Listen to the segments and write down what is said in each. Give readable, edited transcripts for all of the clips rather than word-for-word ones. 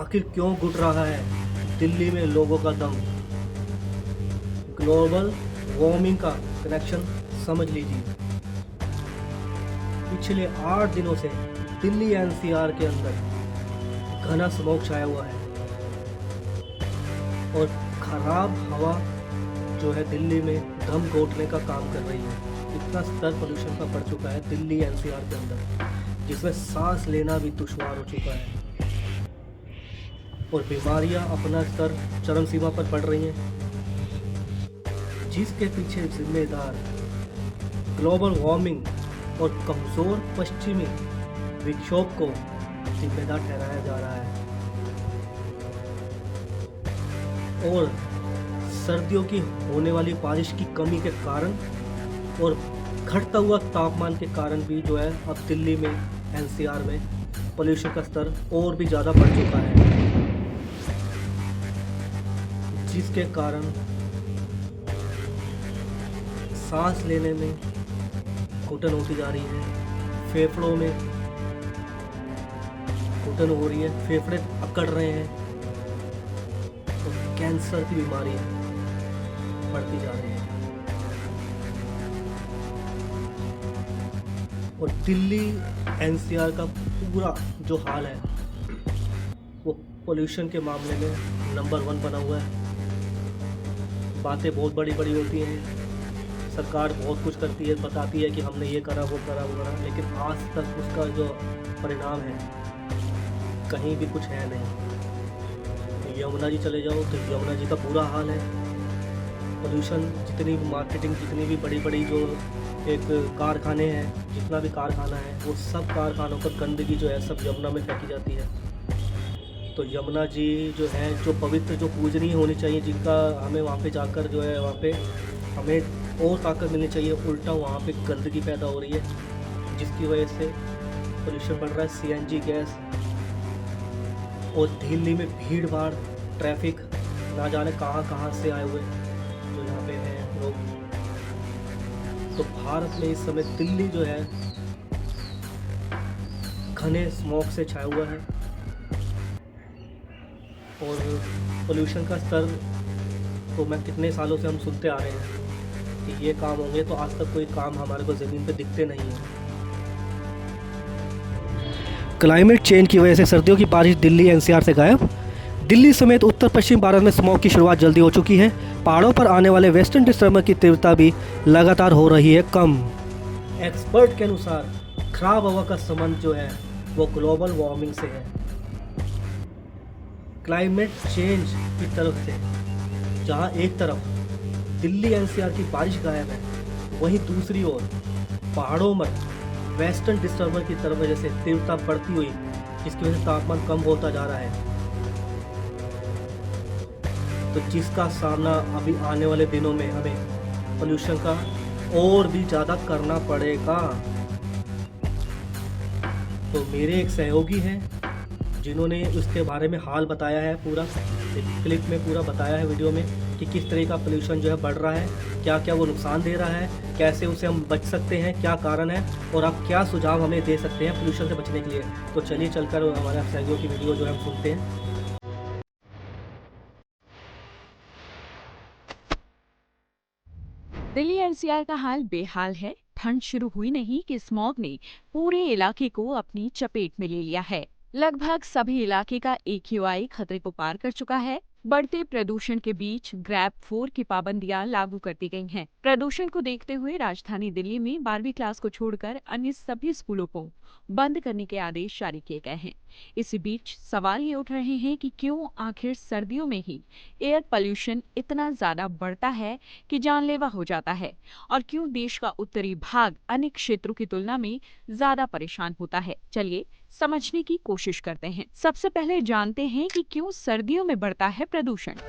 आखिर क्यों घुट रहा है दिल्ली में लोगों का दम? ग्लोबल वार्मिंग का कनेक्शन समझ लीजिए। पिछले 8 दिनों से दिल्ली एनसीआर के अंदर घना स्मोक छाया हुआ है और खराब हवा जो है दिल्ली में दम घोटने का काम कर रही है। इतना स्तर पोल्यूशन का बढ़ चुका है दिल्ली एनसीआर के अंदर, जिसमें सांस लेना भी दुश्वार हो चुका है और बीमारियां अपना स्तर चरम सीमा पर बढ़ रही हैं, जिसके पीछे जिम्मेदार ग्लोबल वार्मिंग और कमज़ोर पश्चिमी विक्षोभ को जिम्मेदार ठहराया जा रहा है। और सर्दियों की होने वाली बारिश की कमी के कारण और घटता हुआ तापमान के कारण भी जो है अब दिल्ली में एनसीआर में पोल्यूशन का स्तर और भी ज़्यादा बढ़ चुका है, जिसके कारण सांस लेने में घुटन होती जा रही है, फेफड़ों में घुटन हो रही है, फेफड़े अकड़ रहे हैं और कैंसर की बीमारी बढ़ती जा रही है। और दिल्ली एनसीआर का पूरा जो हाल है वो पोल्यूशन के मामले में नंबर 1 बना हुआ है। बातें बहुत बड़ी बड़ी होती हैं, सरकार बहुत कुछ करती है, बताती है कि हमने ये करा वो करा, लेकिन आज तक उसका जो परिणाम है कहीं भी कुछ है नहीं। यमुना जी चले जाओ तो यमुना जी का बुरा हाल है। पोल्यूशन जितनी भी मार्केटिंग, जितनी भी बड़ी बड़ी जो एक कारखाने हैं, जितना भी कारखाना है, वो सब कारखानों का गंदगी जो है सब यमुना में फेंकी जाती है। तो यमुना जी जो है, जो पवित्र, जो पूजनीय होनी चाहिए, जिनका हमें वहाँ पे जाकर जो है वहाँ पे हमें और ताकत मिलनी चाहिए, उल्टा वहाँ पे गंदगी पैदा हो रही है, जिसकी वजह से पोल्यूशन बढ़ रहा है। सीएनजी गैस और दिल्ली में भीड़ भाड़, ट्रैफिक, ना जाने कहाँ कहाँ से आए हुए जो यहाँ पे हैं लोग। तो भारत में इस समय दिल्ली जो है घने स्मोक से छाया हुआ है और पोल्यूशन का स्तर तो मैं कितने सालों से हम सुनते आ रहे हैं कि ये काम होंगे, तो आज तक कोई काम हमारे को ज़मीन पे दिखते नहीं है। क्लाइमेट चेंज की वजह से सर्दियों की बारिश दिल्ली एनसीआर से गायब। दिल्ली समेत उत्तर पश्चिम भारत में स्मोक की शुरुआत जल्दी हो चुकी है। पहाड़ों पर आने वाले वेस्टर्न डिस्टर्बेंस की तीव्रता भी लगातार हो रही है कम। एक्सपर्ट के अनुसार खराब हवा का संबंध जो है वो ग्लोबल वार्मिंग से है। क्लाइमेट चेंज की तरफ से जहां एक तरफ दिल्ली एनसीआर की बारिश गायब है, वहीं दूसरी ओर पहाड़ों में वेस्टर्न डिस्टर्बेंस की तरफ वजह से तीव्रता बढ़ती हुई, जिसकी वजह से तापमान कम होता जा रहा है। तो जिसका सामना अभी आने वाले दिनों में हमें पोल्यूशन का और भी ज़्यादा करना पड़ेगा। तो मेरे एक सहयोगी हैं जिन्होंने उसके बारे में हाल बताया है, पूरा क्लिप में पूरा बताया है वीडियो में कि किस तरह का पोल्यूशन जो है बढ़ रहा है, क्या क्या वो नुकसान दे रहा है, कैसे उसे हम बच सकते हैं, क्या कारण है और आप क्या सुझाव हमें दे सकते हैं पोल्यूशन से बचने के लिए। तो चलिए चलकर हमारे सहयोगी की वीडियो जो है हम सुनते हैं। दिल्ली एनसीआर का हाल बेहाल है। ठंड शुरू हुई नहीं कि स्मॉग ने पूरे इलाके को अपनी चपेट में ले लिया है। लगभग सभी इलाके का AQI खतरे को पार कर चुका है। बढ़ते प्रदूषण के बीच ग्रैब 4 की पाबंदियां लागू कर दी गई हैं। प्रदूषण को देखते हुए राजधानी दिल्ली में 12वीं क्लास को छोड़कर अन्य सभी स्कूलों को बंद करने के आदेश जारी किए गए हैं। इसी बीच सवाल ये उठ रहे हैं कि क्यों आखिर सर्दियों में ही एयर पोल्यूशन इतना ज्यादा बढ़ता है कि जानलेवा हो जाता है, और क्यों देश का उत्तरी भाग अन्य क्षेत्रों की तुलना में ज्यादा परेशान होता है। चलिए समझने की कोशिश करते हैं। सबसे पहले जानते हैं कि क्यों सर्दियों में बढ़ता है प्रदूषण।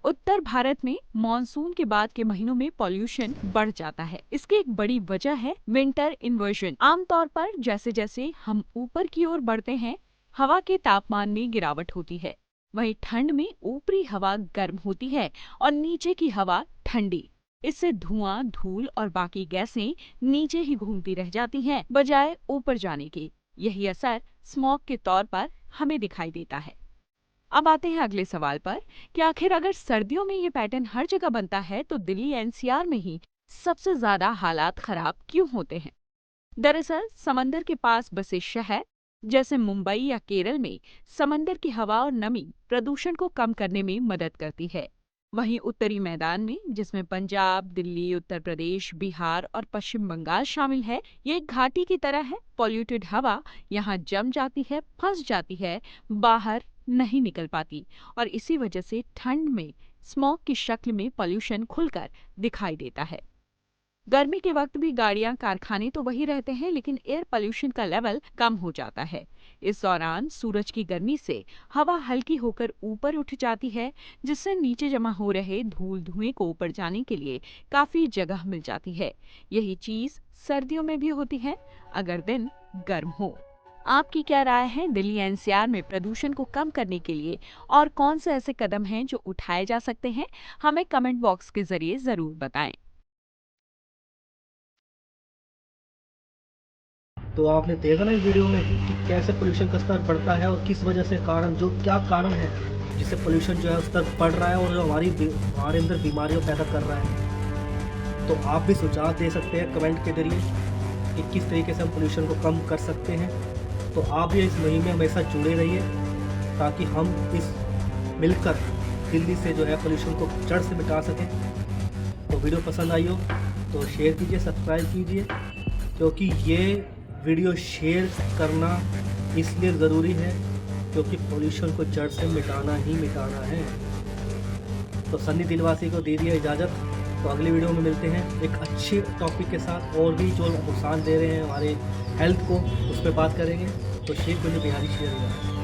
उत्तर भारत में मॉनसून के बाद के महीनों में पॉल्यूशन बढ़ जाता है। इसकी एक बड़ी वजह है विंटर इन्वर्जन। आमतौर पर जैसे जैसे हम ऊपर की ओर बढ़ते हैं, हवा के तापमान में गिरावट होती है। वहीं ठंड में ऊपरी हवा गर्म होती है और नीचे की हवा ठंडी। इससे धुआं, धूल और बाकी गैसें नीचे ही घूमती रह जाती हैं, बजाय ऊपर जाने के। यही असर स्मॉग के तौर पर हमें दिखाई देता है। अब आते हैं अगले सवाल पर कि आखिर अगर सर्दियों में ये पैटर्न हर जगह बनता है तो दिल्ली एनसीआर में ही सबसे ज्यादा हालात खराब क्यों होते हैं? दरअसल समंदर के पास बसे शहर जैसे मुंबई या केरल में समंदर की हवा और नमी प्रदूषण को कम करने में मदद करती है। वहीं उत्तरी मैदान में जिसमें पंजाब, दिल्ली, उत्तर प्रदेश, बिहार और पश्चिम बंगाल शामिल है, ये एक घाटी की तरह है। पॉल्यूटेड हवा यहाँ जम जाती है, फंस जाती है, बाहर नहीं निकल पाती और इसी वजह से ठंड में स्मॉग की शक्ल में पॉल्यूशन खुलकर दिखाई देता है। गर्मी के वक्त भी गाड़ियां, कारखाने तो वही रहते हैं, लेकिन एयर पोल्यूशन का लेवल कम हो जाता है। इस दौरान सूरज की गर्मी से हवा हल्की होकर ऊपर उठ जाती है, जिससे नीचे जमा हो रहे धूल धुएं को ऊपर जाने के लिए काफी जगह मिल जाती है। यही चीज सर्दियों में भी होती है अगर दिन गर्म हो। आपकी क्या राय है? दिल्ली एनसीआर में प्रदूषण को कम करने के लिए और कौन से ऐसे कदम हैं जो उठाए जा सकते हैं? हमें कमेंट बॉक्स के जरिए जरूर बताएं। तो आपने देखा ना इस वीडियो में कि कैसे पोल्यूशन का स्तर बढ़ता है और किस वजह से कारण, जो क्या कारण है जिससे पोल्यूशन जो है स्तर बढ़ रहा है और जो हमारे अंदर बीमारियों पैदा कर रहा है। तो आप भी सुझाव दे सकते हैं कमेंट के जरिए कि किस तरीके से हम पोल्यूशन को कम कर सकते हैं। तो आप भी इस मुहिम में हमेशा जुड़े रहिए ताकि हम इस मिलकर दिल्ली से जो है पोल्यूशन को जड़ से मिटा सकें। तो वीडियो पसंद आई हो तो शेयर कीजिए, सब्सक्राइब कीजिए, क्योंकि ये वीडियो शेयर करना इसलिए ज़रूरी है क्योंकि पोल्यूशन को जड़ से मिटाना ही मिटाना है। तो सन्नी दिलवासी को दे दिया इजाज़त। तो अगली वीडियो में मिलते हैं एक अच्छे टॉपिक के साथ, और भी जो नुकसान दे रहे हैं हमारे हेल्थ को उस पर बात करेंगे। तो शेख बिहारी शेयर